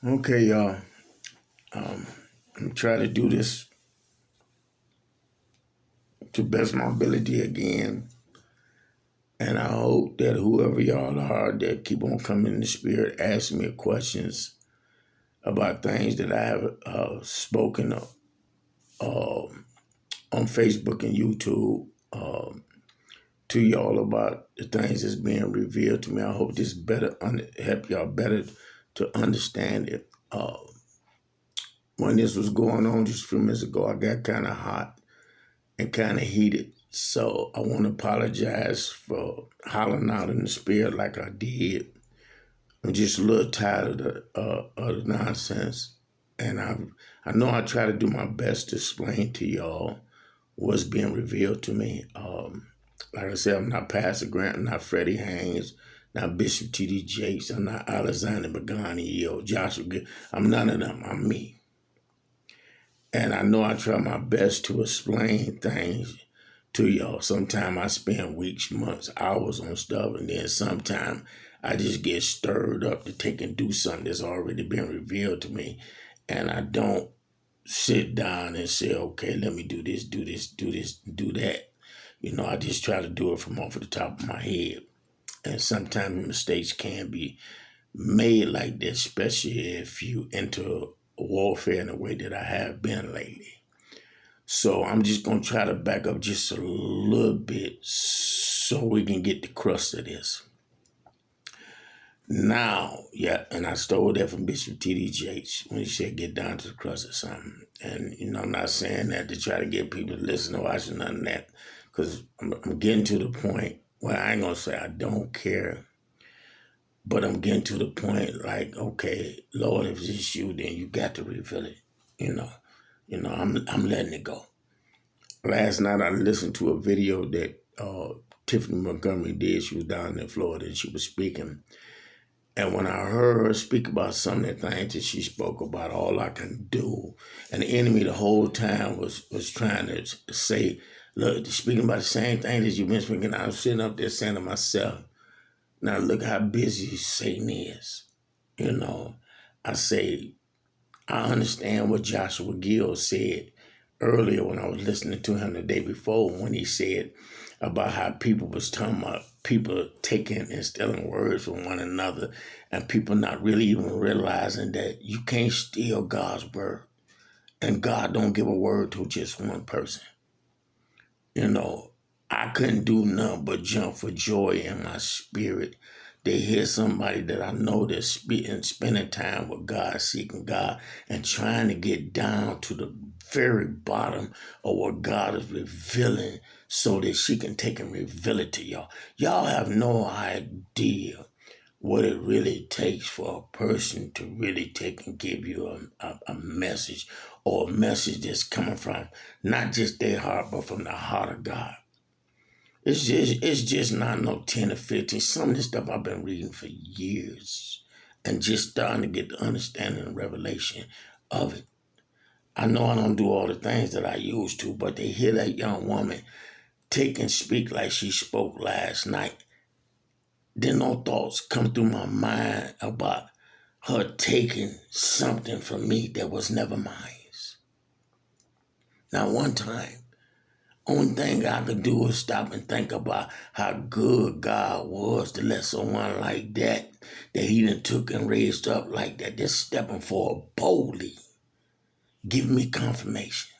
Okay, y'all. Um, I'm trying to do this to best my ability again. And I hope that whoever y'all are that keep on coming in the spirit, asking me questions about things that I have spoken on Facebook and YouTube to y'all about the things that's being revealed to me. I hope this help y'all better to understand it. When this was going on just a few minutes ago, I got kind of hot and kind of heated. So I want to apologize for hollering out in the spirit like I did. I'm just a little tired of the nonsense. And I know I try to do my best to explain to y'all what's being revealed to me. Like I said, I'm not Pastor Grant, I'm not Freddie Haynes, not Bishop T.D. Jakes, I'm not Alexander Magani or Joshua. I'm none of them. I'm me. And I know I try my best to explain things to y'all. Sometimes I spend weeks, months, hours on stuff, and then sometimes I just get stirred up to take and do something that's already been revealed to me. And I don't sit down and say, okay, let me do this, do this, do this, do that. I just try to do it from off of the top of my head. And sometimes mistakes can be made like this, especially if you enter warfare in the way that I have been lately. So I'm just going to try to back up just a little bit so we can get the crust of this. Now, yeah, and I stole that from Bishop T.D. Jakes when he said get down to the crust of something. And, I'm not saying that to try to get people to listen or watch or none of that, because I'm getting to the point where I ain't going to say I don't care, but I'm getting to the point like, okay, Lord, if it's you, then you got to reveal it. I'm letting it go. Last night I listened to a video that Tiffany Montgomery did. She was down in Florida and she was speaking. And when I heard her speak about some of the things that she spoke about, all I can do, and the enemy the whole time was trying to say, look, speaking about the same thing that you've been speaking. I was sitting up there saying to myself, now look how busy Satan is. I say, I understand what Joshua Gill said earlier when I was listening to him the day before when he said about how people was talking about people taking and stealing words from one another and people not really even realizing that you can't steal God's word and God don't give a word to just one person. I couldn't do nothing but jump for joy in my spirit to hear somebody that I know that's spending time with God, seeking God, and trying to get down to the very bottom of what God is revealing so that she can take and reveal it to y'all. Y'all have no idea what it really takes for a person to really take and give you a message or a message that's coming from not just their heart, but from the heart of God. It's just not no 10 or 15. Some of this stuff I've been reading for years and just starting to get the understanding and revelation of it. I know I don't do all the things that I used to, but they hear that young woman take and speak like she spoke last night. Then no thoughts come through my mind about her taking something from me that was never mine. Now, one time, only thing I could do is stop and think about how good God was to let someone like that he done took and raised up like that, just stepping forward boldly, give me confirmation.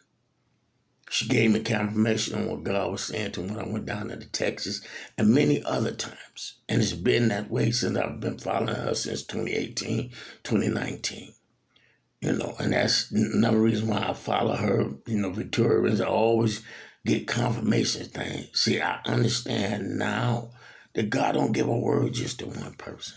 She gave me confirmation on what God was saying to me when I went down to Texas and many other times. And it's been that way since I've been following her since 2018, 2019. And that's another reason why I follow her, Victoria, is I always get confirmation things. See, I understand now that God don't give a word just to one person.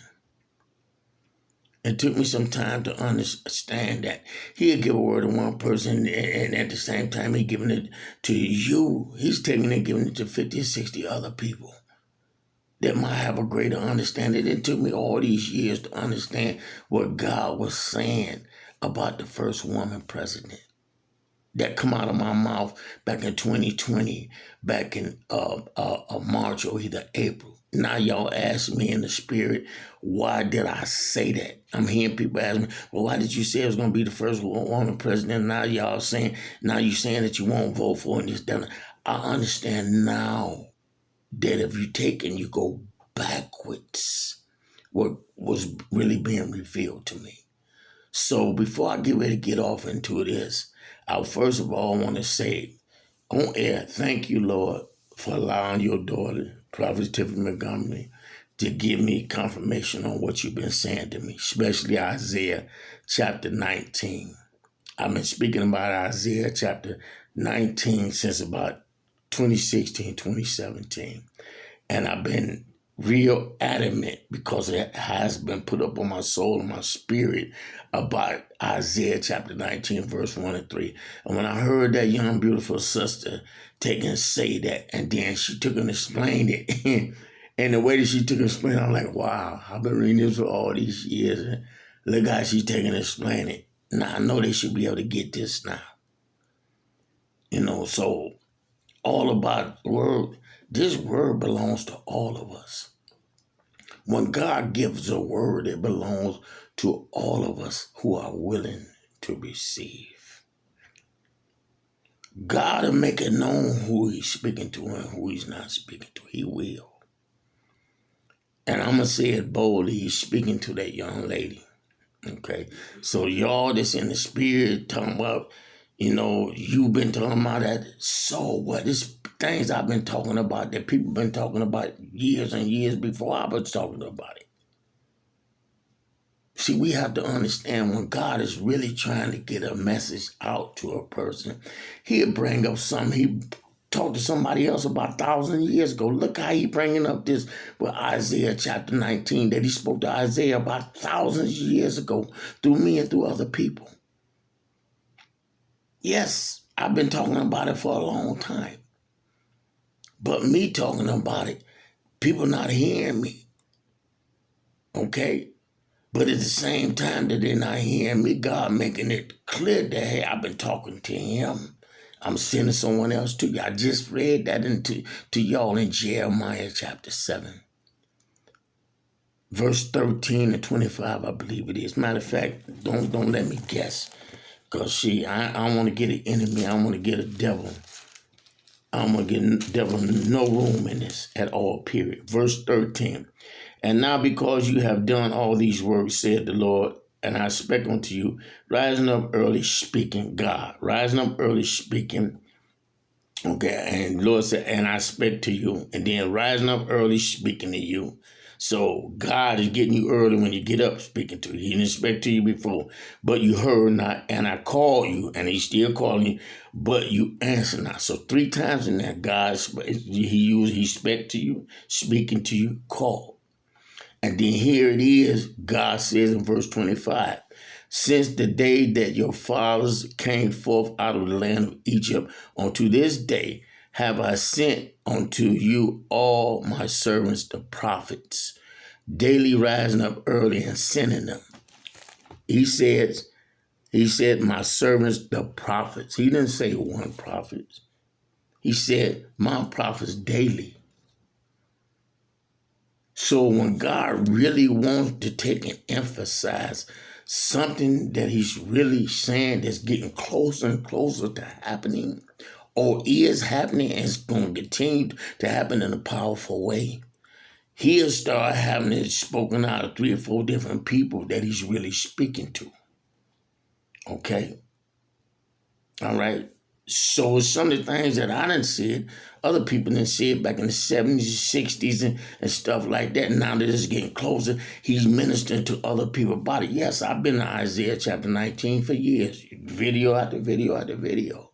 It took me some time to understand that he'll give a word to one person and at the same time he's giving it to you. He's taking it and giving it to 50 or 60 other people that might have a greater understanding. It took me all these years to understand what God was saying about the first woman president that come out of my mouth back in 2020, back in March or either April. Now y'all ask me in the spirit, why did I say that? I'm hearing people ask me, well, why did you say it was going to be the first woman president? Now you saying that you won't vote for it. I understand now that if you take and you go backwards, what was really being revealed to me. So before I get ready to get off into this, I first of all want to say on air, thank you, Lord, for allowing your daughter, Prophet Tiffany Montgomery, to give me confirmation on what you've been saying to me, especially Isaiah chapter 19. I've been speaking about Isaiah chapter 19 since about 2016, 2017. And I've been real adamant because it has been put up on my soul and my spirit about Isaiah chapter 19, verse 1 and 3. And when I heard that young, beautiful sister take and say that, and then she took and explained it, and the way that she took and explained it, I'm like, wow, I've been reading this for all these years, and look how she's taking and explaining it. Now, I know they should be able to get this now. So all about the word, this word belongs to all of us. When God gives a word, it belongs to all of us who are willing to receive. God will make it known who he's speaking to and who he's not speaking to. He will. And I'm going to say it boldly. He's speaking to that young lady. Okay? So y'all that's in the spirit talking about, you've been talking about that. So what? It's things I've been talking about that people been talking about years and years before I was talking about it. See, we have to understand when God is really trying to get a message out to a person, he'll bring up something he talked to somebody else about 1,000 years ago. Look how he bringing up this with Isaiah chapter 19 that he spoke to Isaiah about thousands of years ago through me and through other people. Yes, I've been talking about it for a long time. But me talking about it, people not hearing me. Okay? But at the same time that they're not hearing me, God making it clear that, hey, I've been talking to him. I'm sending someone else to you. I just read that to y'all in Jeremiah chapter 7. Verse 13 and 25, I believe it is. Matter of fact, don't let me guess. Because, I don't want to get an enemy. I don't want to get a devil. I don't want to get the devil no room in this at all, period. Verse 13. And now because you have done all these works, said the Lord, and I spec unto you, rising up early speaking, God, rising up early speaking, okay, and Lord said, and I spec to you, and then rising up early speaking to you. So God is getting you early when you get up speaking to you. He didn't speak to you before, but you heard not, and I called you, and he's still calling you, but you answer not. So 3 times in that, God, he spec to you, speaking to you, called. And then here it is, God says in verse 25, since the day that your fathers came forth out of the land of Egypt, unto this day have I sent unto you all my servants, the prophets, daily rising up early and sending them. He said, my servants, the prophets. He didn't say one prophet. He said, my prophets daily. So when God really wants to take and emphasize something that he's really saying that's getting closer and closer to happening, or is happening and it's going to continue to happen in a powerful way, he'll start having it spoken out of 3 or 4 different people that he's really speaking to. Okay? All right? So some of the things that I didn't see it, other people didn't see it back in the 70s, 60s, and stuff like that. Now that it's getting closer, he's ministering to other people about it. Yes, I've been to Isaiah chapter 19 for years, video after video after video.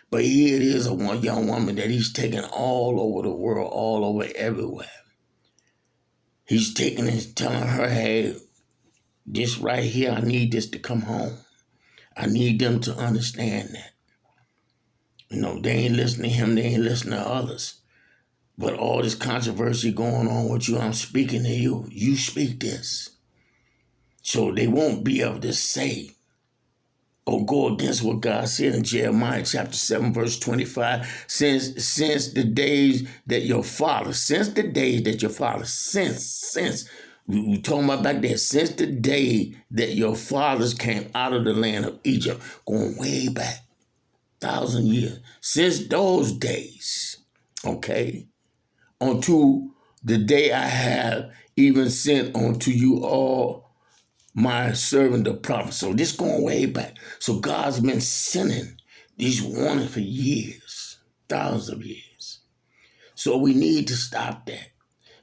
But here it is, one young woman that he's taking all over the world, all over everywhere. He's taking and telling her, hey, this right here, I need this to come home. I need them to understand that. They ain't listening to him, they ain't listening to others. But all this controversy going on with you, I'm speaking to you. You speak this. So they won't be able to say or go against what God said in Jeremiah chapter 7, verse 25. Since the days that your father, we talking about back there, since the day that your fathers came out of the land of Egypt, going way back, 1,000 years, since those days, okay, unto the day I have even sent unto you all my servant the prophet. So this going way back. So God's been sending these warnings for years, thousands of years. So we need to stop that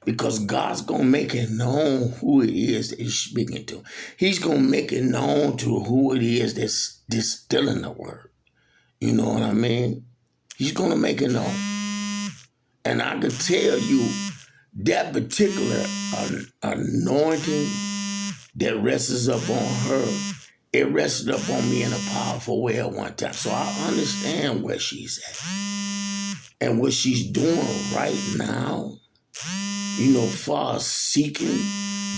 because God's going to make it known who it is that he's speaking to. He's going to make it known to who it is that's distilling the word. You know what I mean? He's going to make it known. And I can tell you that particular anointing that rests up on her, it rested up on me in a powerful way at one time. So I understand where she's at and what she's doing right now, you know, far as seeking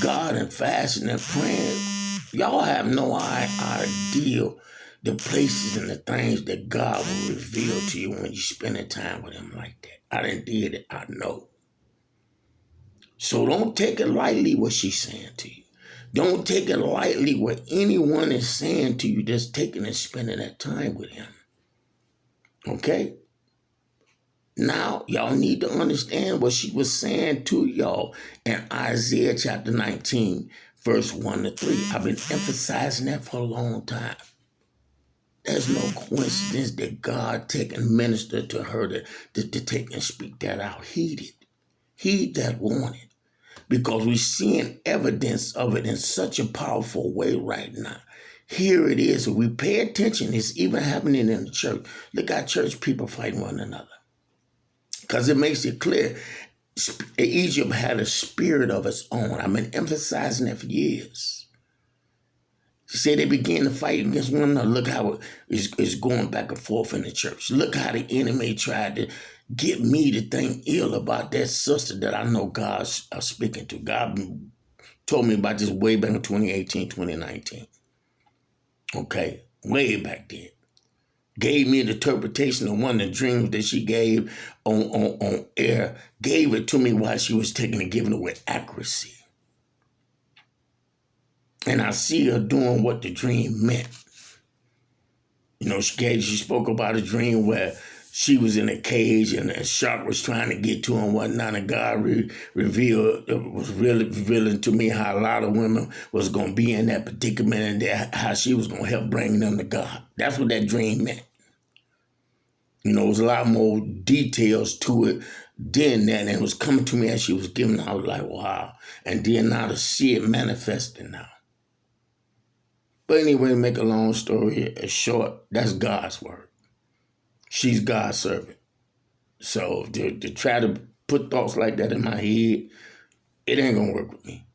God and fasting and praying. Y'all have no idea the places and the things that God will reveal to you when you're spending time with him like that. I done did it, I know. So don't take it lightly what she's saying to you. Don't take it lightly what anyone is saying to you that's taking and spending that time with him. Okay? Now, y'all need to understand what she was saying to y'all in Isaiah chapter 19, verse 1 to 3. I've been emphasizing that for a long time. There's no coincidence that God take and minister to her to take and speak that out. Heed it. Heed that warning. Because we're seeing evidence of it in such a powerful way right now. Here it is. If we pay attention, it's even happening in the church. Look how church people fight one another. Because it makes it clear Egypt had a spirit of its own. I've been emphasizing that for years. She said they began to fight against one another. Look how it's going back and forth in the church. Look how the enemy tried to get me to think ill about that sister that I know God's speaking to. God told me about this way back in 2018, 2019. Okay, way back then. Gave me the interpretation of one of the dreams that she gave on air. Gave it to me while she was taking and giving it with accuracy. And I see her doing what the dream meant. You know, she spoke about a dream where she was in a cage and a shark was trying to get to her and whatnot. And God was really revealing to me how a lot of women was going to be in that predicament and how she was going to help bring them to God. That's what that dream meant. You know, there was a lot more details to it than that. And it was coming to me as she was giving it. I was like, wow. And then now to see it manifesting now. But anyway, to make a long story short, that's God's word. She's God's servant. So to try to put thoughts like that in my head, it ain't going to work with me.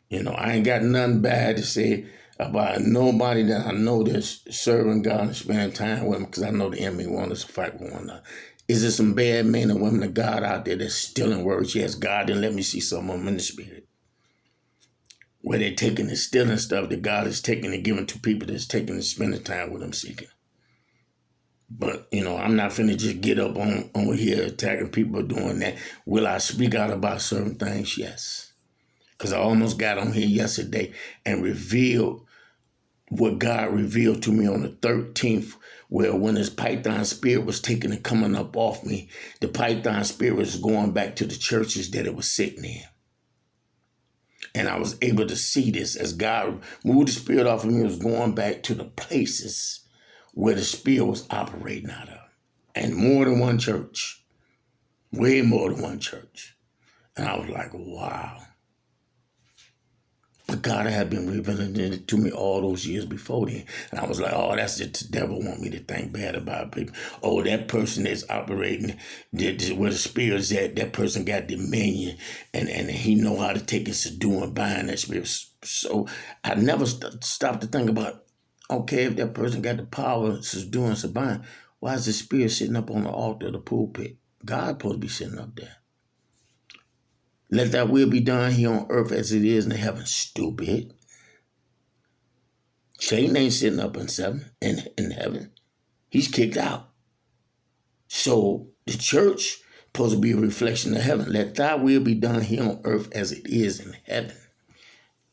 You know, I ain't got nothing bad to say about nobody that I know that's serving God and spending time with him because I know the enemy wants us to fight with one another. Is there some bad men and women of God out there that's stealing words? Yes, God didn't let me see some of them in the spirit. Where they're taking and stealing stuff that God is taking and giving to people that's taking and spending time with him seeking. But, you know, I'm not finna just get up on here attacking people doing that. Will I speak out about certain things? Yes. Because I almost got on here yesterday and revealed what God revealed to me on the 13th, where when this python spirit was taken and coming up off me, the python spirit was going back to the churches that it was sitting in. And I was able to see this as God moved the spirit off of me. It was going back to the places where the spirit was operating out of. And more than one church. Way more than one church. And I was like, wow. But God had been revealing it to me all those years before then. And I was like, oh, that's just the devil want me to think bad about people. Oh, that person that's operating where the spirit's at, that person got dominion. And he know how to take and subdue and bind that spirit. So I never stopped to think about, okay, if that person got the power to subdue and subdue, why is the spirit sitting up on the altar of the pulpit? God supposed to be sitting up there. Let that will be done here on earth as it is in heaven, stupid. Satan ain't sitting up in heaven. He's kicked out. So the church supposed to be a reflection of heaven. Let thy will be done here on earth as it is in heaven.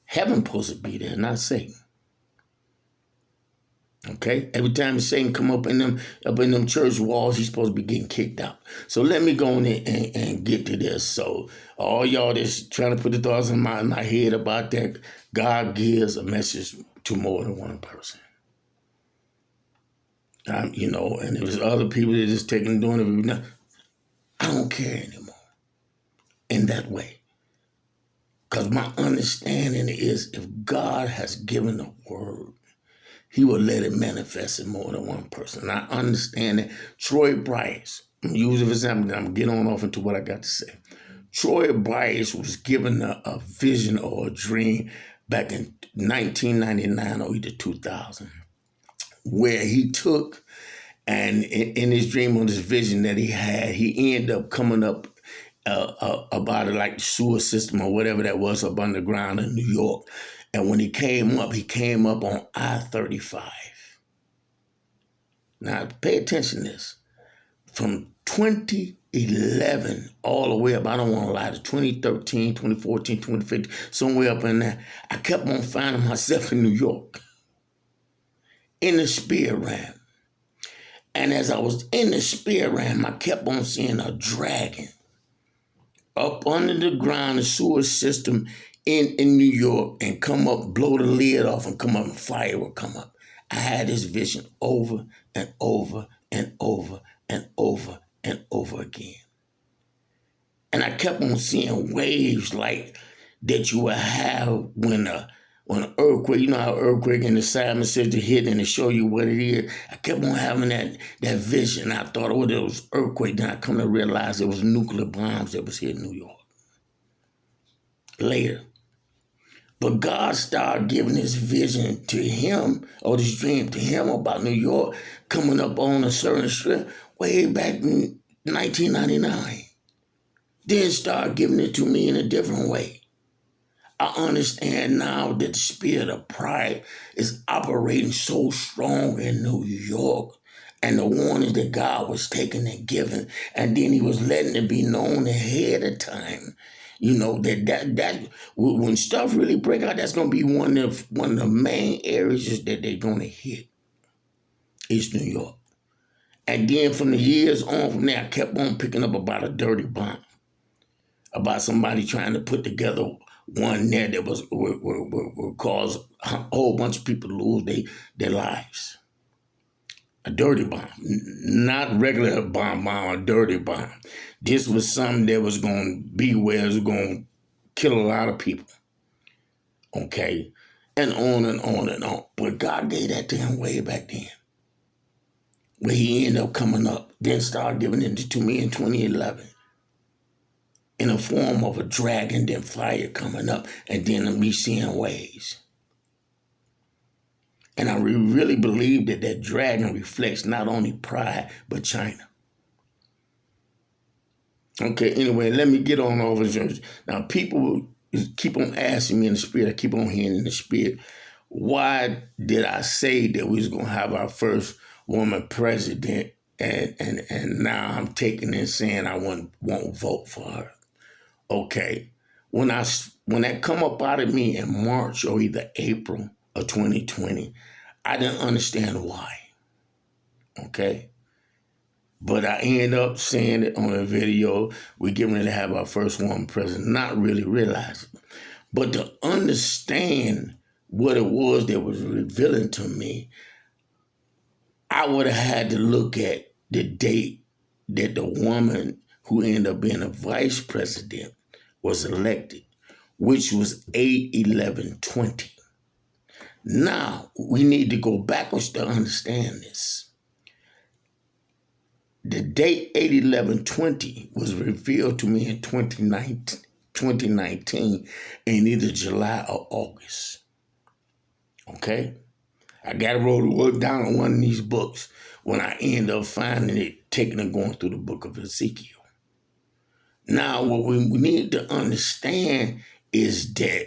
Heaven supposed to be there, not Satan. Okay? Every time Satan come up in them church walls, he's supposed to be getting kicked out. So let me go in and get to this. So all y'all that's trying to put the thoughts in my head about that, God gives a message to more than one person. And if there's other people that just taking doing it, I don't care anymore in that way. Because my understanding is if God has given a word, he will let it manifest in more than one person. And I understand that Troy Bryce, I'm going to use it for example, I'm going to get on off into what I got to say. Troy Bryce was given a vision or a dream back in 1999 or either 2000, where he took, and in his dream on this vision that he had, he ended up coming up about it like the sewer system or whatever that was up underground in New York. And when he came up on I-35. Now, pay attention to this. From 2011 all the way up, I don't want to lie, to 2013, 2014, 2015, somewhere up in there, I kept on finding myself in New York, in the spirit realm. And as I was in the spirit realm, I kept on seeing a dragon up under the ground, the sewer system in New York, and come up, blow the lid off, and come up, and fire will come up. I had this vision over and over and over and over and over again. And I kept on seeing waves like that you would have when an earthquake, you know how earthquake and the seismic system hit and it show you what it is. I kept on having that vision. I thought, it was earthquake. Then I come to realize it was nuclear bombs that was hitting New York. Later. But God started giving this vision to him, or this dream to him about New York coming up on a certain strip way back in 1999. Then started giving it to me in a different way. I understand now that the spirit of pride is operating so strong in New York, and the warnings that God was taking and giving, and then he was letting it be known ahead of time. That when stuff really break out, that's gonna be one of the main areas that they're gonna hit. Is New York. And then from the years on from there, I kept on picking up about a dirty bomb. About somebody trying to put together one there that would cause a whole bunch of people to lose their lives. A dirty bomb, not regular bomb, a dirty bomb. This was something that was going to be where it was going to kill a lot of people. Okay? And on and on and on. But God gave that to him way back then. Where he ended up coming up, then started giving it to me in 2011. In the form of a dragon, then fire coming up, and then me seeing waves. And I really believe that dragon reflects not only pride, but China. Okay, anyway, let me get on over this. Now, people keep on asking me in the spirit, I keep on hearing in the spirit, why did I say that we was going to have our first woman president, and now I'm taking it saying I won't vote for her? Okay, when that come up out of me in March or either April of 2020, I didn't understand why. Okay, but I end up saying it on a video. We're getting ready to have our first woman president, not really realizing. But to understand what it was that was revealing to me, I would have had to look at the date that the woman who ended up being a vice president was elected, which was 8/11/20. Now, we need to go backwards to understand this. The date 8/11/20 was revealed to me in 2019 in either July or August. Okay? I got to roll down on one of these books when I end up finding it, taking and going through the book of Ezekiel. Now, what we need to understand is that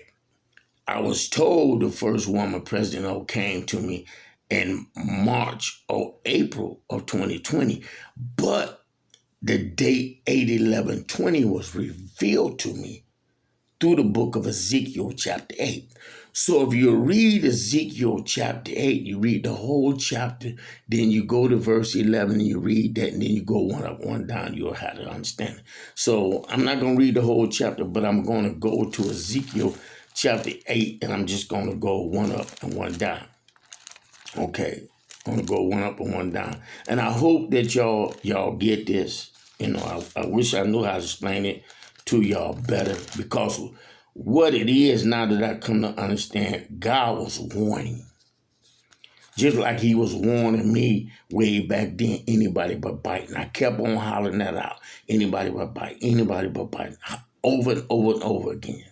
I was told the first woman president came to me in March or April of 2020, but the date 8/11/20 was revealed to me through the book of Ezekiel chapter 8. So if you read Ezekiel chapter 8, you read the whole chapter, then you go to verse 11 and you read that, and then you go one up, one down, you'll have to understand it. So I'm not going to read the whole chapter, but I'm going to go to Ezekiel chapter 8, and I'm just going to go one up and one down. Okay, I'm going to go one up and one down. And I hope that y'all get this. I wish I knew how to explain it to y'all better, because what it is now that I come to understand, God was warning. Just like he was warning me way back then, anybody but bite. And I kept on hollering that out. Anybody but bite, anybody but bite. Over and over and over again.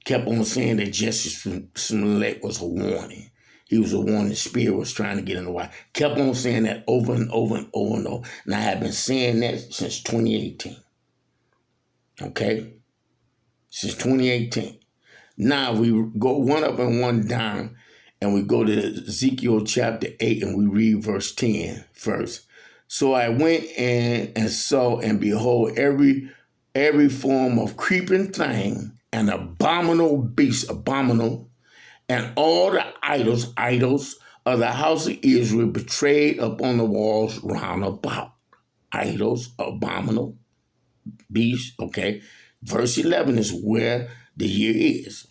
Kept on saying that Jesse Smollett was a warning. He was a warning. The spirit was trying to get in the way. Kept on saying that over and over and over and over. And I have been saying that since 2018. Okay? Since 2018. Now we go one up and one down, and we go to Ezekiel chapter 8, and we read verse 10 first. So I went in and saw, and behold, every form of creeping thing, and abominable beast, abominable, and all the idols of the house of Israel betrayed upon the walls round about. Idols, abominable, beast, okay. Verse 11 is where the year is.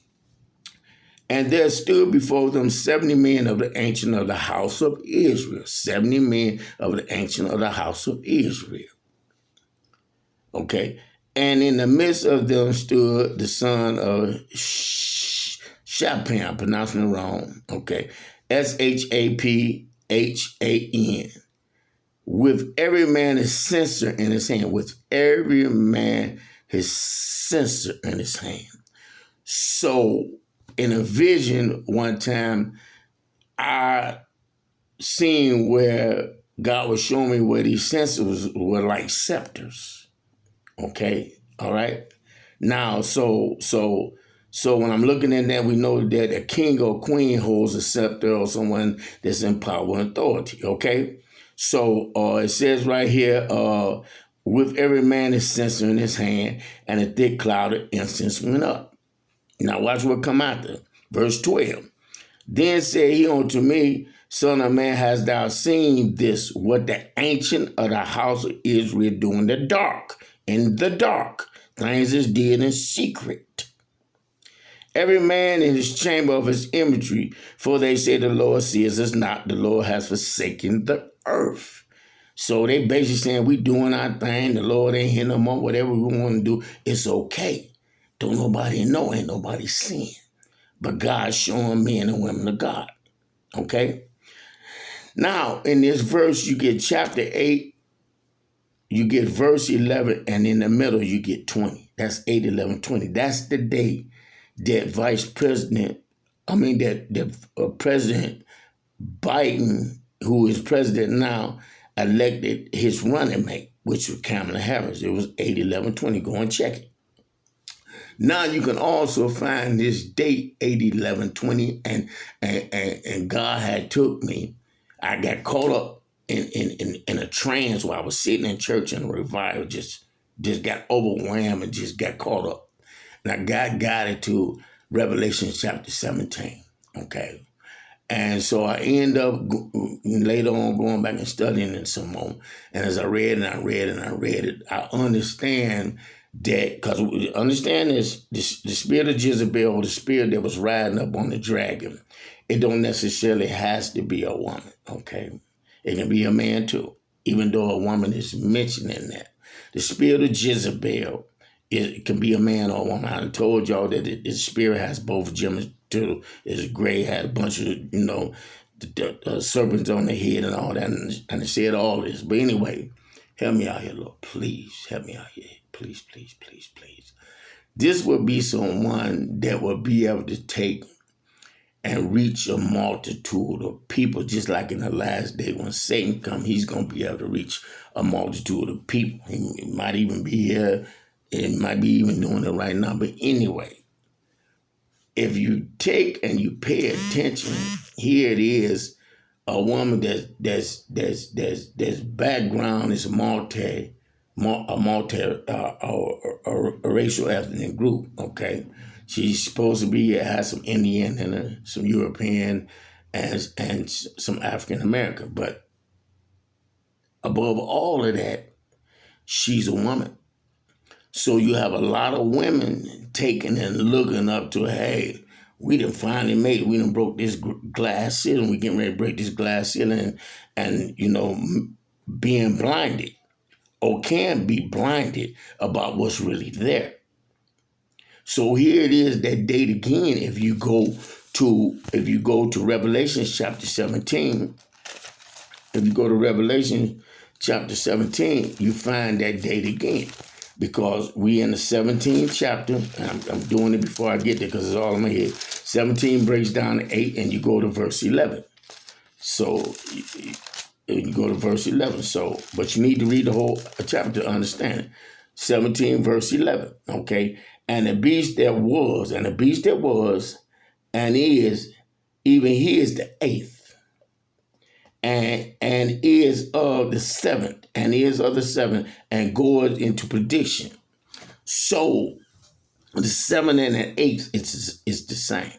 And there stood before them 70 men of the ancient of the house of Israel. 70 men of the ancient of the house of Israel. Okay. And in the midst of them stood the son of Shaphan, I'm pronouncing it wrong. Okay. Shaphan. With every man his censer in his hand. With every man his censer in his hand. So, in a vision one time, I seen where God was showing me where these censers were like scepters. Okay, all right. Now, so when I'm looking at that, we know that a king or queen holds a scepter, or someone that's in power and authority. Okay, so it says right here, with every man his censer in his hand, and a thick cloud of incense went up. Now watch what come after. Verse 12. Then said he unto me, Son of man, hast thou seen this, what the ancient of the house of Israel do in the dark? In the dark, things is did in secret. Every man in his chamber of his imagery, for they say the Lord sees us not, the Lord has forsaken the earth. So they basically saying we doing our thing, the Lord ain't here no more, whatever we want to do, it's okay. Don't nobody know, ain't nobody seeing. But God's showing men and women of God. Okay? Now, in this verse, you get chapter 8, you get verse 11, and in the middle, you get 20. That's 8/11/20. That's the day that President Biden, who is president now, elected his running mate, which was Kamala Harris. It was 8/11/20. Go and check it. Now you can also find this date, 8/11/20, and God had took me. I got caught up in a trance while I was sitting in church, and a revival just got overwhelmed and just got caught up. Now God guided to Revelation chapter 17. Okay. And so I end up later on going back and studying it some more. And as I read and I read it, I understand that, because understand this, the spirit of Jezebel, the spirit that was riding up on the dragon, it don't necessarily has to be a woman, okay? It can be a man too, even though a woman is mentioning that. The spirit of Jezebel, it can be a man or a woman. I told y'all that the spirit has both genders too. It's gray, had a bunch of, the serpents on the head and all that, and it said all this. But anyway, help me out here, Lord. Please, help me out here. Please, please, please, please. This will be someone that will be able to take and reach a multitude of people, just like in the last day when Satan comes, he's going to be able to reach a multitude of people. He might even be here. It might be even doing it right now. But anyway, if you take and you pay attention, here it is, a woman that's background is a racial ethnic group. Okay, she's supposed to be has some Indian in her, some European, and some African American. But above all of that, she's a woman. So you have a lot of women taking and looking up to, hey, we done finally made it. We done broke this glass ceiling. We getting ready to break this glass ceiling, and being blinded or can be blinded about what's really there. So here it is that date again. If you go to Revelation chapter 17, if you go to Revelation chapter 17, you find that date again. Because we in the 17th chapter, and I'm doing it before I get there because it's all in my head. 17 breaks down to 8, and you go to verse 11. So you go to verse 11. So, but you need to read the whole chapter to understand it. 17 verse 11. Okay, and the beast that was, and is, even he is the 8th. And is of the 7th, and is of the 7th, and goes into prediction. So the 7th and the 8th is the same.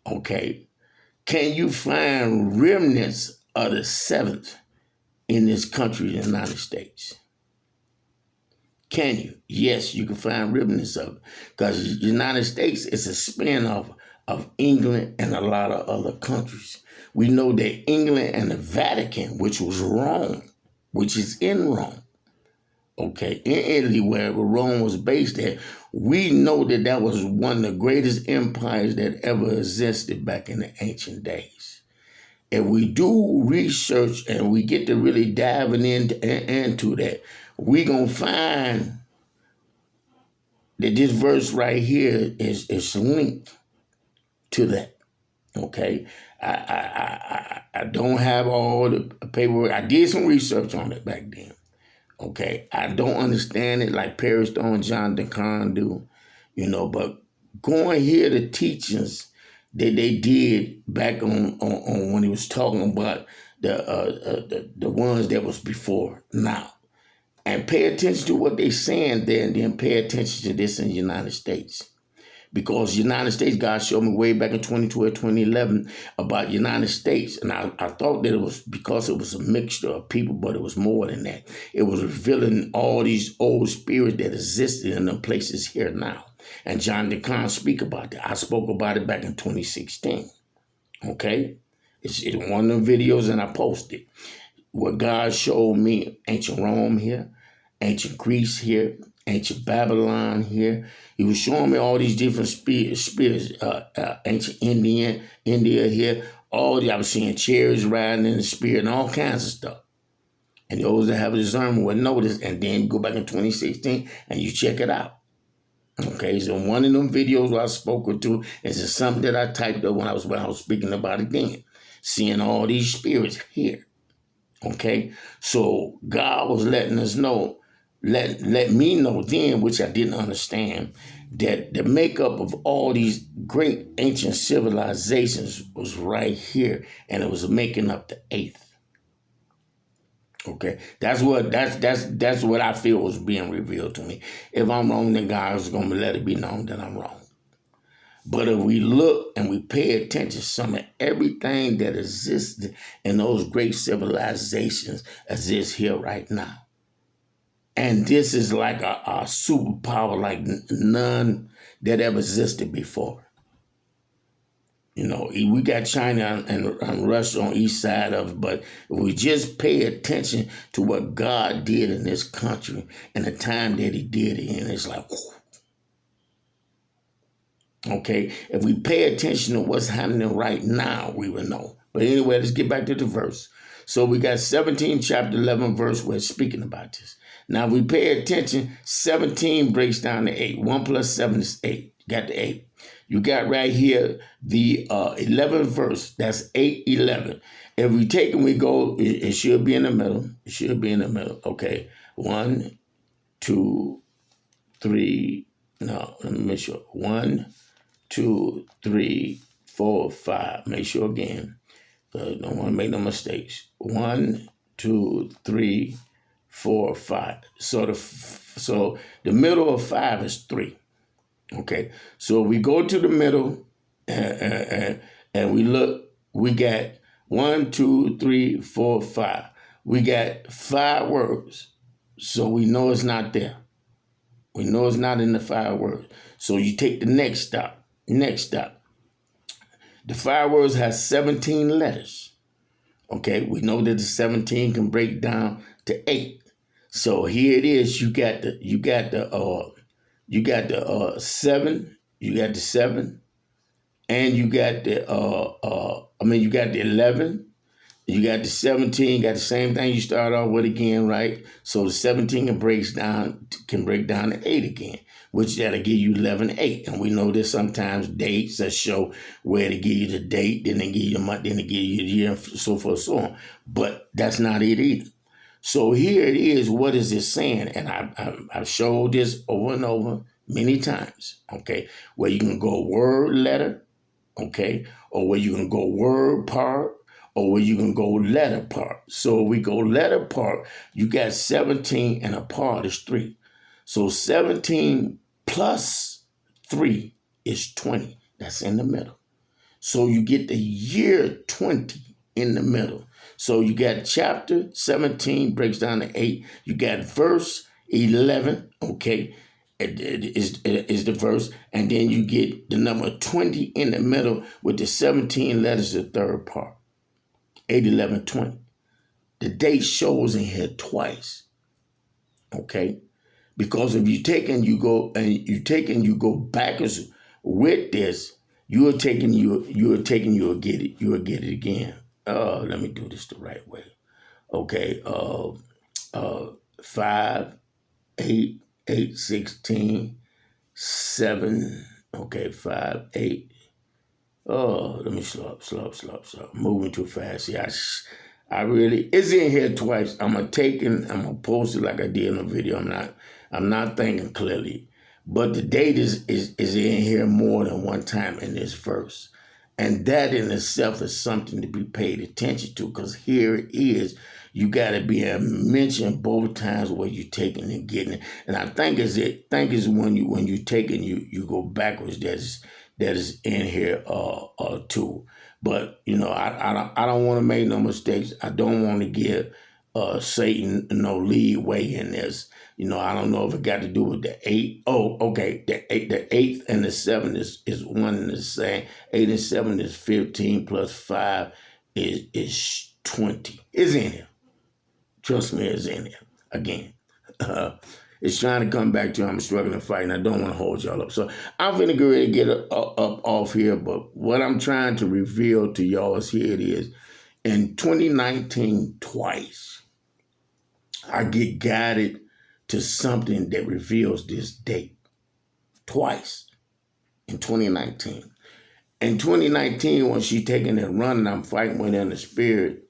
Okay. Can you find remnants of the 7th in this country, the United States? Can you? Yes, you can find remnants of it. Because the United States is a spin-off of England and a lot of other countries. We know that England and the Vatican, which was Rome, which is in Rome, okay, in Italy, where Rome was based at, we know that was one of the greatest empires that ever existed back in the ancient days. If we do research and we get to really diving into that, we're going to find that this verse right here is linked to that. Okay, I don't have all the paperwork. I did some research on it back then. Okay, I don't understand it like Perry Stone and John DeCon do, but going here the teachings that they did back on when he was talking about the ones that was before now, and pay attention to what they saying there, and then pay attention to this in the United States. Because the United States, God showed me way back in 2012, 2011 about the United States. And I thought that it was because it was a mixture of people, but it was more than that. It was revealing all these old spirits that existed in the places here now. And John DeCon speak about that. I spoke about it back in 2016. Okay? It's one of the videos and I posted where God showed me ancient Rome here, ancient Greece here, ancient Babylon here. He was showing me all these different spirits, ancient India here. I was seeing chariots riding in the spirit and all kinds of stuff. And those that have a discernment will notice, and then go back in 2016 and you check it out. Okay, so one of them videos I spoke to is something that I typed up when I was speaking about it then. Seeing all these spirits here. Okay, so God was letting us know, let me know then, which I didn't understand, that the makeup of all these great ancient civilizations was right here, and it was making up the 8th. Okay, that's what I feel was being revealed to me. If I'm wrong, then God is going to let it be known that I'm wrong. But if we look and we pay attention to some of everything that exists in those great civilizations exists here right now. And this is like a superpower like none that ever existed before. We got China and Russia on each side of it, but if we just pay attention to what God did in this country and the time that he did it in, it's like, whew. Okay, if we pay attention to what's happening right now, we will know. But anyway, let's get back to the verse. So we got 17, chapter 11, verse, where it's speaking about this. Now, if we pay attention, 17 breaks down to 8. 1 plus 7 is 8. You got the 8. You got right here the 11th verse. That's 8:11. If we take and we go, it should be in the middle. It should be in the middle. Okay, 1, 2, 3. No, let me make sure. 1, 2, 3, 4, 5. Make sure again. Don't want to make no mistakes. 1, 2, 3, 4, 5. So the middle of 5 is 3. Okay. So we go to the middle and we look. We got 1, 2, 3, 4, 5. We got 5 words. So we know it's not there. We know it's not in the 5 words. So you take the next stop. Next stop. The 5 words has 17 letters. Okay, we know that the 17 can break down to 8. So here it is. You got the 7. You got the 7, and you got you got the 11. You got the 17, got the same thing you start off with again, right? So the 17 can break down to 8 again, which that'll give you 11, 8. And we know there's sometimes dates that show where to give you the date, then they give you the month, then they give you the year, and so forth, so on. But that's not it either. So here it is. What is it saying? And I've showed this over and over many times, okay? Where you can go word letter, okay? Or where you can go word part, or where you can go letter part. So we go letter part, you got 17 and a part is 3. So 17 plus 3 is 20. That's in the middle. So you get the year 20 in the middle. So you got chapter 17 breaks down to 8. You got verse 11, okay? It is the verse. And then you get the number 20 in the middle with the 17 letters, the third part. 8, 11, 20. The date shows in here twice. Okay? Because if you take and you go backwards with this, you'll get it again. Let me do this the right way. Okay. 5, 8, 8, 16, 7. Okay, 5, 8. Oh, let me slow up. Moving too fast. Yeah, I really, it's in here twice. I'm gonna post it like I did in the video. I'm not thinking clearly. But the date is in here more than one time in this verse. And that in itself is something to be paid attention to, because here it is. You got to be mentioned both times where you're taking and getting it. And I think it's when you take and you go backwards that is in here too. But I don't want to make no mistakes. I don't want to give Satan no leeway in this. I don't know if it got to do with the 8. Oh, okay. The 8th and the 7th is one and the same. 8 and 7 is 15 plus 5 is 20. It's in here. Trust me, it's in here. Again. It's trying to come back to I'm struggling to fight, and I don't want to hold y'all up. So I'm finna go ready to get up off here, but what I'm trying to reveal to y'all is here it is. In 2019, twice, I get guided to something that reveals this date. Twice in 2019. In 2019, when she taking that run and I'm fighting with her in the spirit,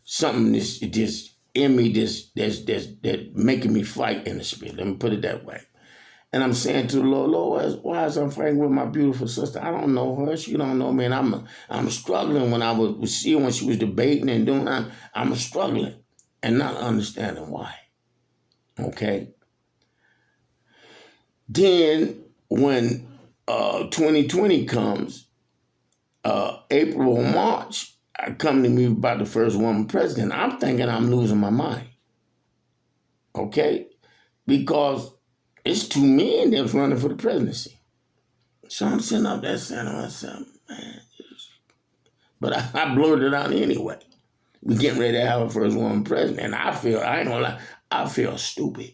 something is just in me that making me fight in the spirit. Let me put it that way. And I'm saying to the Lord, why is I'm fighting with my beautiful sister? I don't know her. She don't know me. And I'm struggling when I was seeing when she was debating and doing that. I'm struggling and not understanding why. Okay. Then when 2020 comes, April or March, I come to me about the first woman president. I'm thinking I'm losing my mind. Okay? Because it's 2 men that's running for the presidency. So I'm sitting up there saying to myself, man. But I blurted it out anyway. We getting ready to have a first woman president. And I ain't gonna lie, I feel stupid.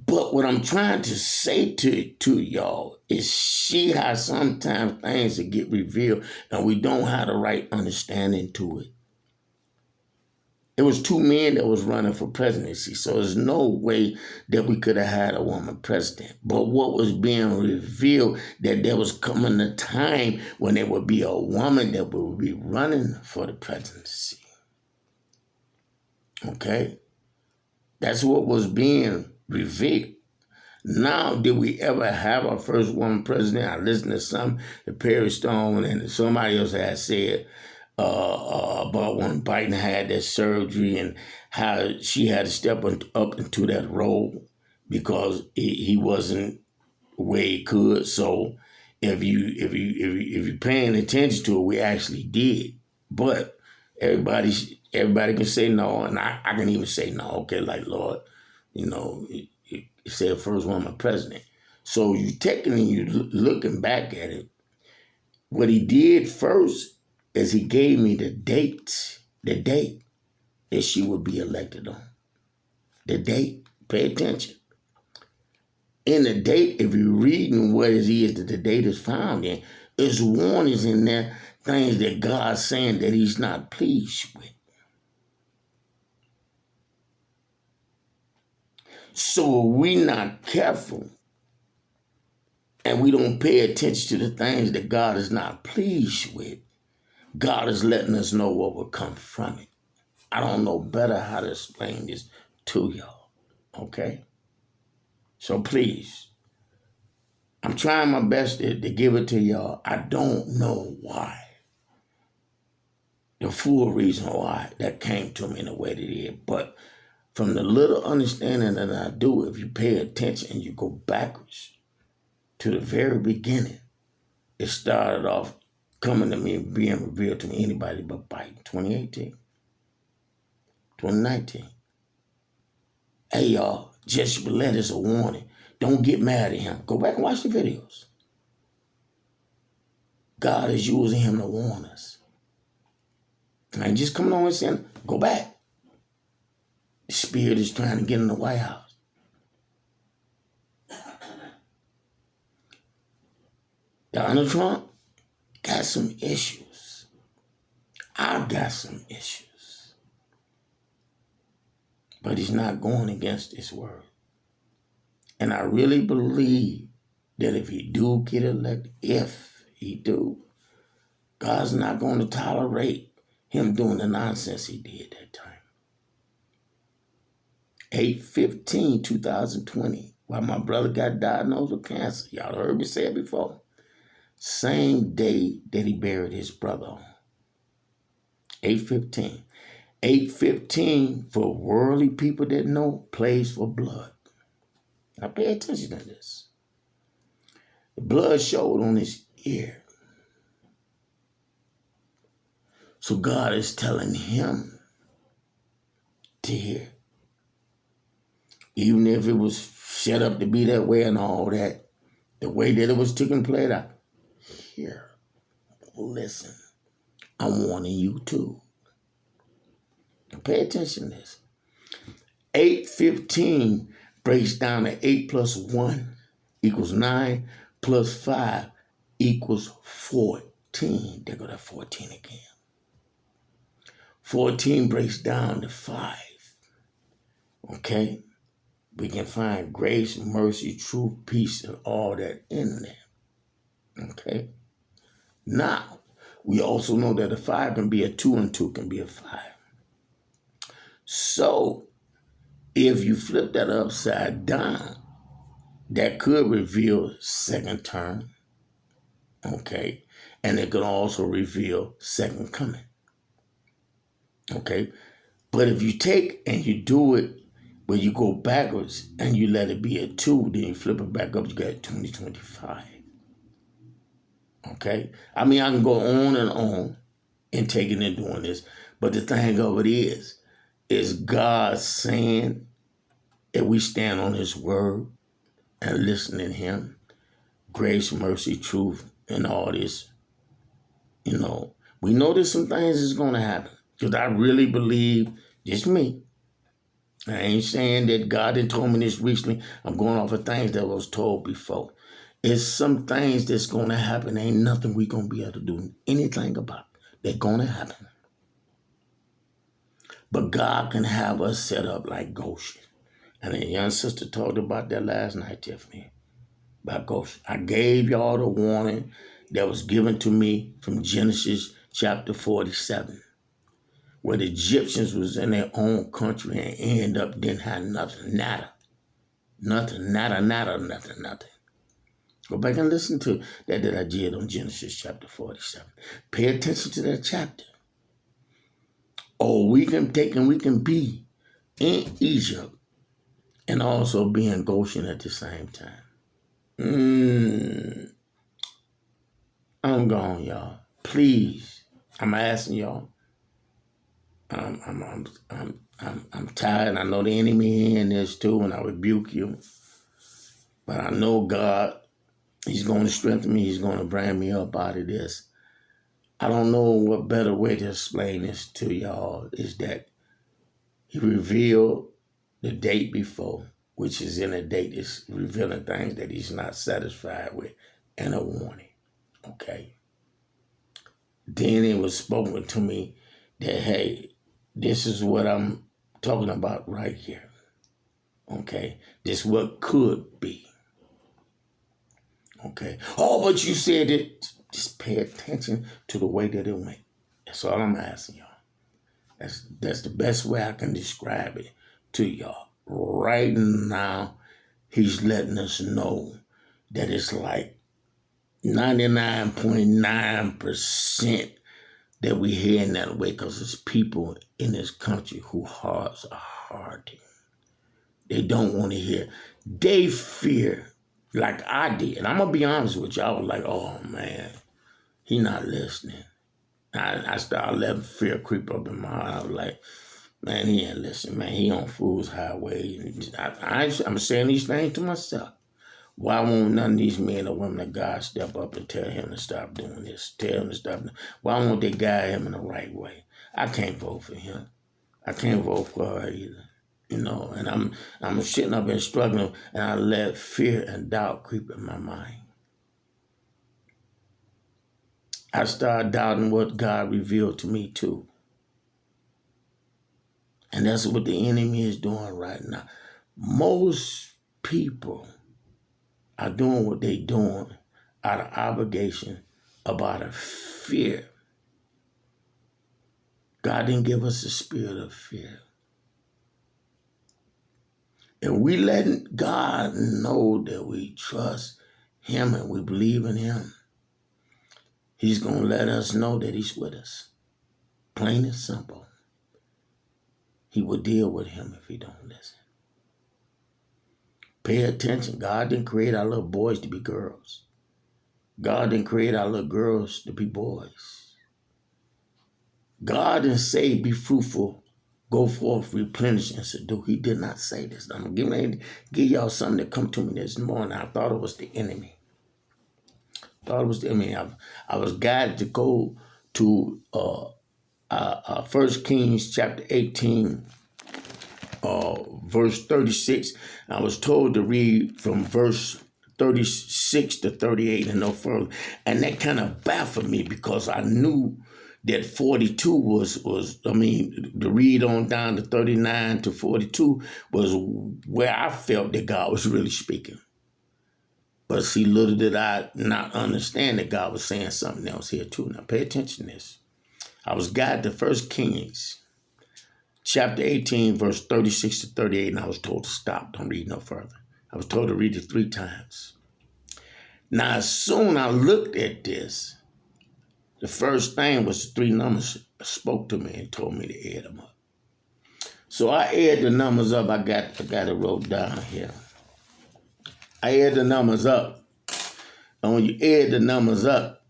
But what I'm trying to say to y'all is see how sometimes things that get revealed and we don't have the right understanding to it. It was 2 men that was running for presidency, so there's no way that we could have had a woman president. But what was being revealed, that there was coming a time when there would be a woman that would be running for the presidency. Okay? That's what was being revealed. Now, did we ever have our first woman president? I listened to some, Perry Stone, and somebody else had said about when Biden had that surgery and how she had to step up into that role because he wasn't where he could. So if you're paying attention to it, we actually did. But everybody can say no, and I can even say no. Okay, like Lord, he said first woman president. So you technically you looking back at it. What he did first is he gave me the date that she would be elected on. The date. Pay attention. In the date, if you're reading what it is that the date is found in, there's warnings in there, things that God's saying that he's not pleased with. So if we're not careful and we don't pay attention to the things that God is not pleased with, God is letting us know what will come from it. I don't know better how to explain this to y'all, okay? So please, I'm trying my best to give it to y'all. I don't know why. The full reason why that came to me in the way that it did. But from the little understanding that I do, if you pay attention and you go backwards to the very beginning, it started off coming to me and being revealed to me, anybody but Biden, 2018, 2019. Hey, y'all, Jesse Smollett is a warning. Don't get mad at him. Go back and watch the videos. God is using him to warn us. I ain't just coming on and saying, go back. The spirit is trying to get in the White House. Donald Trump got some issues. I got some issues. But he's not going against his word. And I really believe that if he do get elected, God's not going to tolerate him doing the nonsense he did that time. 8/15/2020, while my brother got diagnosed with cancer. Y'all heard me say it before. Same day that he buried his brother on. 8/15. 8/15, for worldly people that know, plays for blood. Now pay attention to this. The blood showed on his ear. So God is telling him to hear. Even if it was set up to be that way and all that, the way that it was taking place out, hear, listen, I'm warning you too. Pay attention to this. 8/15 breaks down to 8 plus 1 equals 9 plus 5 equals 14. There go that 14 again. 14 breaks down to 5. Okay? We can find grace, mercy, truth, peace, and all that in there. Okay? Now, we also know that a 5 can be a 2 and 2 can be a 5. So, if you flip that upside down, that could reveal second term. Okay? And it could also reveal second coming. Okay? But if you take and you do it where you go backwards and you let it be a 2, then you flip it back up, you got 2025. Okay? I mean, I can go on and taking and doing this, but the thing of it is God saying that we stand on his word and listen to him, grace, mercy, truth, and all this. We know there's some things that's going to happen. Because I really believe, just me, I ain't saying that God didn't told me this recently. I'm going off of things that was told before. It's some things that's going to happen. Ain't nothing we going to be able to do anything about. They're going to happen. But God can have us set up like Goshen. And a young sister talked about that last night, Tiffany, about Goshen. I gave y'all the warning that was given to me from Genesis chapter 47. Where the Egyptians was in their own country and end up didn't have nothing, nada. Nothing, nada, nada, nothing, nothing. Go back and listen to that I did on Genesis chapter 47. Pay attention to that chapter. Oh, we can be in Egypt and also be in Goshen at the same time. I'm gone, y'all. Please, I'm asking y'all. I'm tired. I know the enemy in this too, and I rebuke you. But I know God, He's going to strengthen me. He's going to bring me up out of this. I don't know what better way to explain this to y'all is that He revealed the date before, which is in a date is revealing things that He's not satisfied with, and a warning. Okay. Then it was spoken to me that, hey, this is what I'm talking about right here. Okay. This is what could be. Okay. Oh, but you said it. Just pay attention to the way that it went. That's all I'm asking y'all. That's the best way I can describe it to y'all. Right now, He's letting us know that it's like 99.9% that we hearing that way because there's people in this country whose hearts are hardened. They don't want to hear. They fear like I did. And I'm going to be honest with you. I was like, oh, man, he not listening. I started letting fear creep up in my heart. I was like, man, he ain't listening, man. He on fool's highway. I'm saying these things to myself. Why won't none of these men or women of God step up and tell him to stop doing this? Tell him to stop. Why won't they guide him in the right way? I can't vote for him. I can't vote for her either. You know, and I'm sitting up and struggling, and I let fear and doubt creep in my mind. I started doubting what God revealed to me too. And that's what the enemy is doing right now. Most people are doing what they're doing out of obligation, about a fear. God didn't give us a spirit of fear. And we letting God know that we trust Him and we believe in Him. He's going to let us know that He's with us. Plain and simple. He will deal with him if he don't listen. Pay attention. God didn't create our little boys to be girls. God didn't create our little girls to be boys. God didn't say be fruitful, go forth, replenish, and subdue. He did not say this. I'm going to give y'all something that come to me this morning. I thought it was the enemy. I was guided to go to 1 Kings chapter 18, verse 36. I was told to read from verse 36 to 38 and no further. And that kind of baffled me because I knew that 42 was to read on down to 39 to 42 was where I felt that God was really speaking. But see, little did I not understand that God was saying something else here too. Now pay attention to this. I was guided to 1 Kings chapter 18, verse 36 to 38, and I was told to stop. Don't read no further. I was told to read it 3 times. Now, as soon as I looked at this, the first thing was 3 numbers spoke to me and told me to add them up. So I add the numbers up. I got it wrote down here. I add the numbers up. And when you add the numbers up,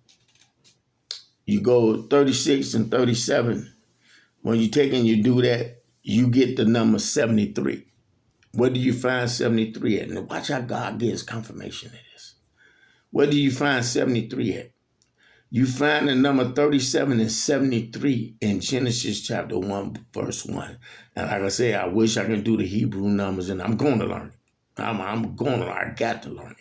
you go 36 and 37. When you take and you do that, you get the number 73. Where do you find 73 at? And watch how God gives confirmation of this. Where do you find 73 at? You find the number 37 and 73 in Genesis chapter 1, verse 1. And like I say, I wish I could do the Hebrew numbers, and I'm going to learn it. I got to learn it.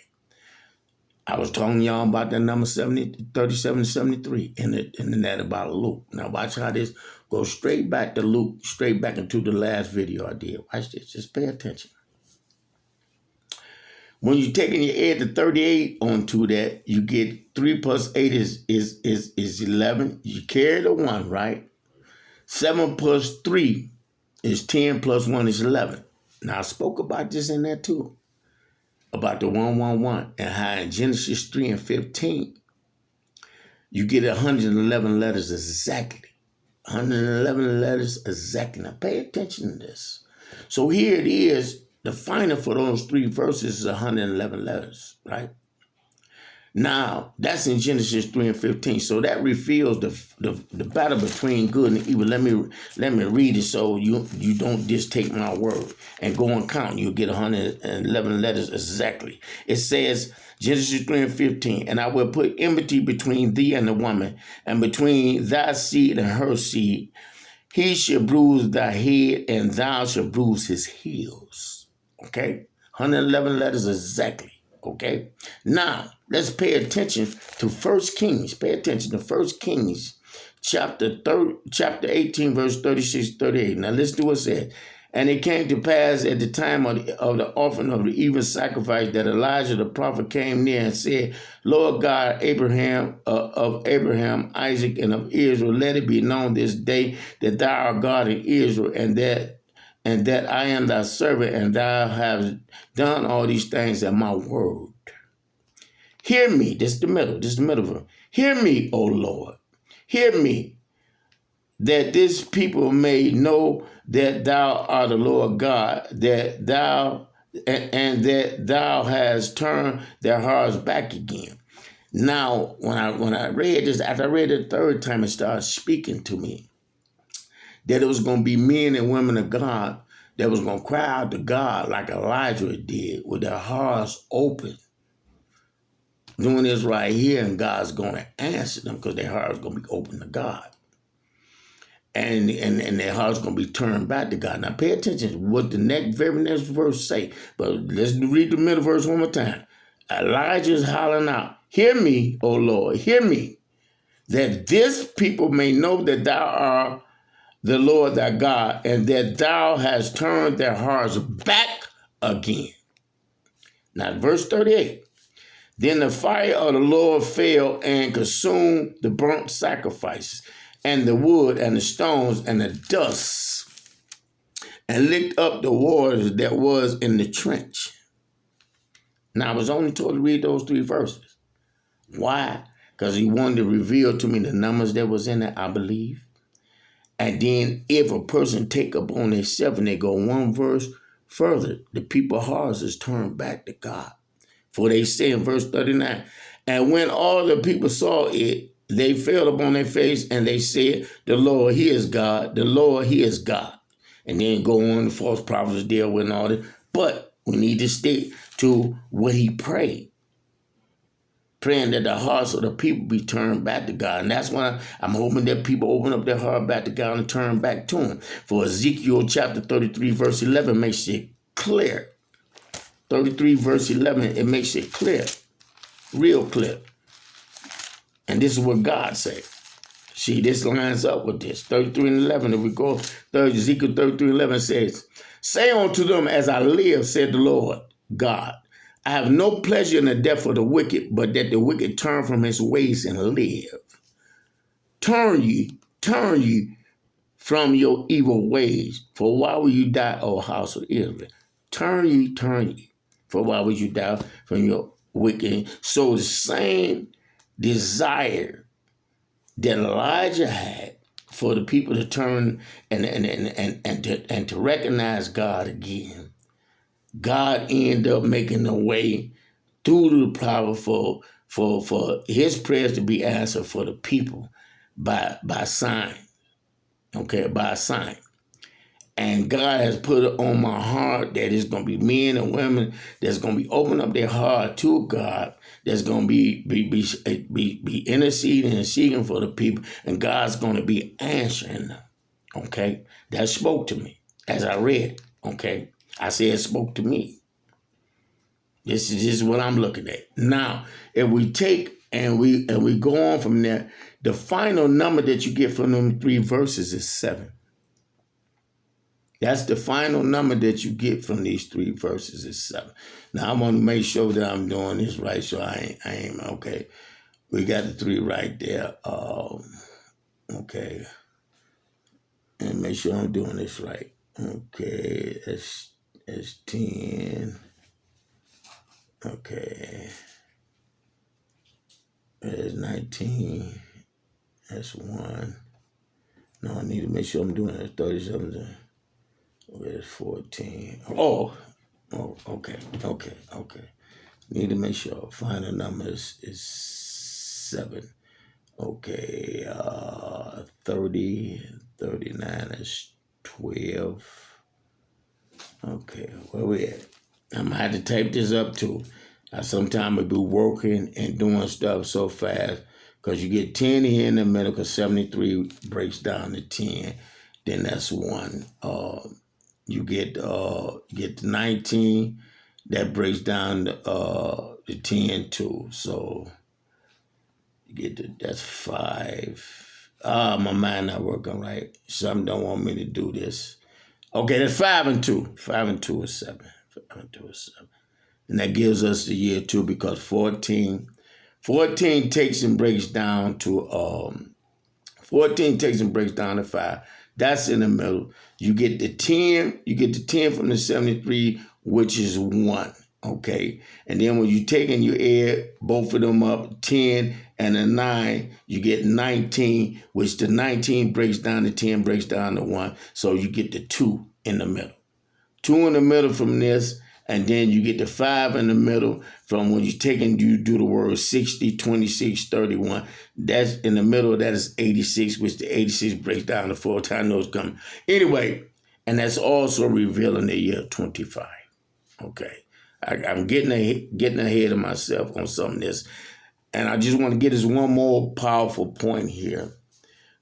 I was talking to y'all about that number 37 and 73 in that about Luke. Now watch how this goes straight back to Luke, straight back into the last video I did. Watch this. Just pay attention. When you take and you add the 38 onto that, you get 3 plus 8 is 11. You carry the 1, right? 7 plus 3 is 10 plus 1 is 11. Now I spoke about this in there too. about the 111 and how in Genesis 3 and 15, you get 111 letters exactly. 111 letters exactly. Now pay attention to this. So here it is. The final for those 3 verses is 111 letters, right? Now, that's in Genesis 3 and 15. So that reveals the battle between good and evil. Let me read it so you don't just take my word and go and count. You'll get 111 letters exactly. It says, Genesis 3 and 15, and I will put enmity between thee and the woman, and between thy seed and her seed. He shall bruise thy head, and thou shalt bruise his heels. Okay? 111 letters exactly. Okay? Now, let's pay attention to 1 Kings. Pay attention to 1 Kings chapter 18, verse 36, 38. Now, listen to what it said. And it came to pass at the time of the offering of the evening sacrifice that Elijah the prophet came near and said, Lord God, of Abraham, Isaac, and of Israel, let it be known this day that thou art God in Israel, and that I am thy servant, and thou hast done all these things at my word. Hear me. This is the middle verse. Hear me, O Lord. Hear me, that this people may know that thou art the Lord God, that thou hast turned their hearts back again. Now, when I read this, after I read it the third time, it started speaking to me that it was going to be men and women of God that was going to cry out to God like Elijah did, with their hearts open, doing this right here, and God's going to answer them because their heart's going to be open to God. And their heart's going to be turned back to God. Now pay attention to what the very next verse say. But let's read the middle verse one more time. Elijah's hollering out, hear me, O Lord, hear me, that this people may know that thou art the Lord thy God, and that thou hast turned their hearts back again. Now verse 38. Then the fire of the Lord fell and consumed the burnt sacrifices, and the wood, and the stones, and the dust, and licked up the waters that was in the trench. Now, I was only told to read those 3 verses. Why? Because he wanted to reveal to me the numbers that was in it, I believe. And then if a person take up on themselves and they go 1 verse further, the people's hearts is turned back to God. For they say in verse 39, and when all the people saw it, they fell upon their face and they said, the Lord, he is God. The Lord, he is God. And then go on, the false prophets deal with all this. But we need to stick to what he prayed. Praying that the hearts of the people be turned back to God. And that's why I'm hoping that people open up their heart back to God and turn back to him. For Ezekiel chapter 33, verse 11 makes it clear. 33, verse 11, it makes it clear. Real clear. And this is what God said. See, this lines up with this. 33 and 11, if we go, Ezekiel 33 and 11 says, say unto them, as I live, said the Lord God, I have no pleasure in the death of the wicked, but that the wicked turn from his ways and live. Turn ye from your evil ways, for why will you die, O house of Israel? Turn ye, for why would you die from your wicked? So the same desire that Elijah had for the people to turn and to recognize God again, God ended up making a way through the power for his prayers to be answered for the people by sign. Okay, by sign. And God has put it on my heart that it's going to be men and women that's going to be opening up their heart to God, that's going to be interceding and seeking for the people, and God's going to be answering them. Okay, that spoke to me as I read. Okay, I said it spoke to me. This is what I'm looking at now. If we take and we go on from there, the final number that you get from them 3 verses is 7. That's the final number that you get from these 3 verses is 7. Now, I want to make sure that I'm doing this right, so I ain't okay. We got the 3 right there. Okay. And make sure I'm doing this right. Okay, it's 10. Okay. There's 19. That's 1. No, I need to make sure I'm doing it. 37. Where's 14? Oh, okay. Need to make sure final number is 7. Okay, 30, 39 is 12. Okay, where we at? I'm gonna have to type this up too. I sometimes I be working and doing stuff so fast because you get 10 here in the middle because 73 breaks down to 10. Then that's 1. You get the 19 that breaks down the 10 too. So you get that's 5. My mind not working right. Something don't want me to do this. Okay, that's 5 and 2. 5 and 2 is 7. 5 and 2 is 7. And that gives us the year 2 because 14 takes and breaks down to 14 takes and breaks down to 5. That's in the middle. You get the 10. You get the 10 from the 73, which is 1. Okay. And then when you take and you add both of them up, 10 and a 9, you get 19, which the 19 breaks down to 10, breaks down to 1. So you get the 2 in the middle. 2 in the middle from this. And then you get the 5 in the middle from when you take and you do the word 60, 26, 31. That's in the middle, that is 86, which the 86 breaks down to 4 times those come. Anyway, and that's also revealing the year 25. Okay. I'm getting ahead of myself on some of this. And I just want to get this one more powerful point here.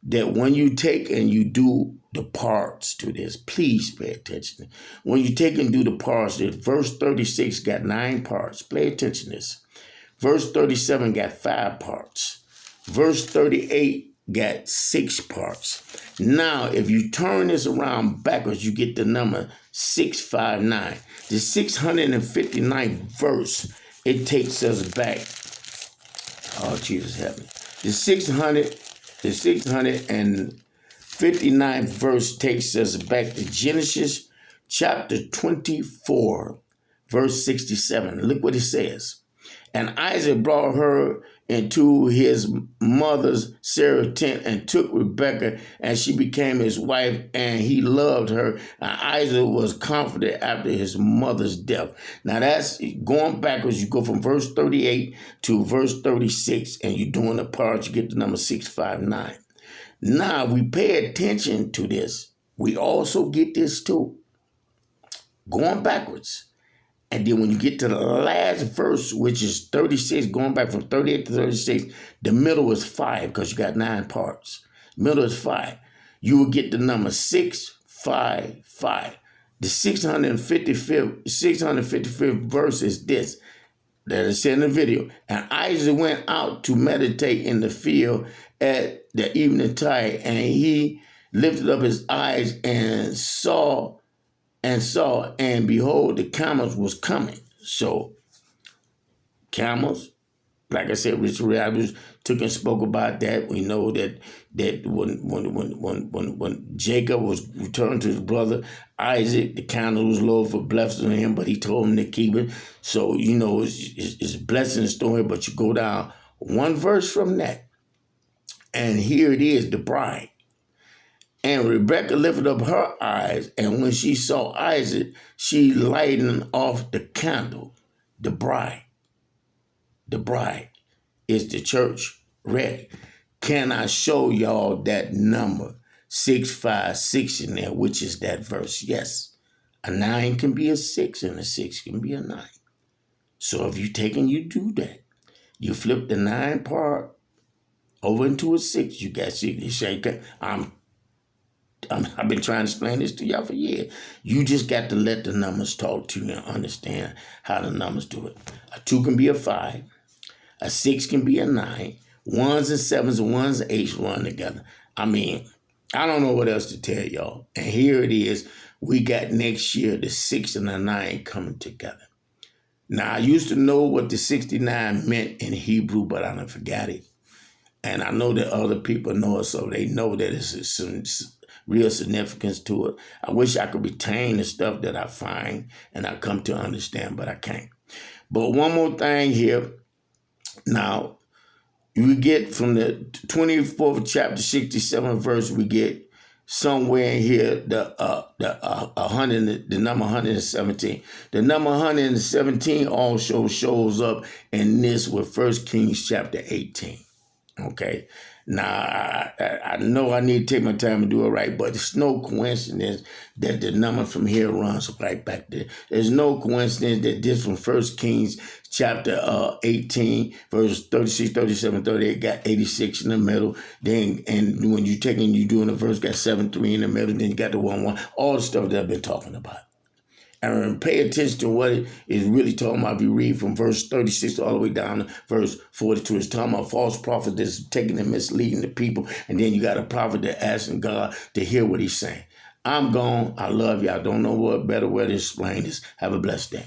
That when you take and you do the parts to this, please pay attention. When you take and do the parts, verse 36 got 9 parts. Pay attention to this. Verse 37 got 5 parts. Verse 38 got 6 parts. Now, if you turn this around backwards, you get the number 659. The 659th verse, it takes us back. Oh, Jesus help me. The 659th verse takes us back to Genesis chapter 24, verse 67. Look what it says. And Isaac brought her into his mother's Sarah's tent and took Rebekah, and she became his wife, and he loved her. And Isaac was comforted after his mother's death. Now that's going backwards. You go from verse 38 to verse 36, and you're doing the parts, you get the number 659. Now, we pay attention to this. We also get this too. Going backwards. And then when you get to the last verse, which is 36, going back from 38 to 36, the middle is 5 because you got 9 parts. Middle is 5. You will get the number 655. The 655th verse is this. That is in the video. And Isaac went out to meditate in the field at the evening tide, and he lifted up his eyes and saw, and behold, the camels was coming. So, camels, like I said, Richard Rabbits took and spoke about that. We know that when Jacob was returned to his brother Isaac, the camel was loaded for blessing him, but he told him to keep it. So, you know, it's blessing story, but you go down one verse from that. And here it is, the bride. And Rebekah lifted up her eyes, and when she saw Isaac, she lightened off the candle. The bride. The bride is the church ready. Can I show y'all that number 656 in there, which is that verse? Yes. A 9 can be a 6, and a 6 can be a 9. So if you take and you do that, you flip the 9 part over into a 6, you got 6. You say, I've been trying to explain this to y'all for years. You just got to let the numbers talk to you and understand how the numbers do it. A 2 can be a 5. A 6 can be a 9. 1s and 7s and 1s and 8s run together. I mean, I don't know what else to tell y'all. And here it is. We got next year the 6 and the 9 coming together. Now, I used to know what the 69 meant in Hebrew, but I done forgot it. And I know that other people know it, so they know that it's some real significance to it. I wish I could retain the stuff that I find and I come to understand, but I can't. But one more thing here. Now, we get from the 24th chapter, 67th verse, we get somewhere in here the number 117. The number 117 also shows up in this with 1 Kings chapter 18. Okay. Now, I know I need to take my time and do it right, but it's no coincidence that the number from here runs right back there. There's no coincidence that this from 1 Kings chapter 18, verse 36, 37, 38, got 86 in the middle. Then, and when you doing the verse, got 7-3 in the middle, then you got the 1-1, all the stuff that I've been talking about. And pay attention to what it is really talking about. If you read from verse 36 all the way down to verse 42, it's talking about false prophets that's taking and misleading the people. And then you got a prophet that's asking God to hear what he's saying. I'm gone. I love you. I don't know what better way to explain this. Have a blessed day.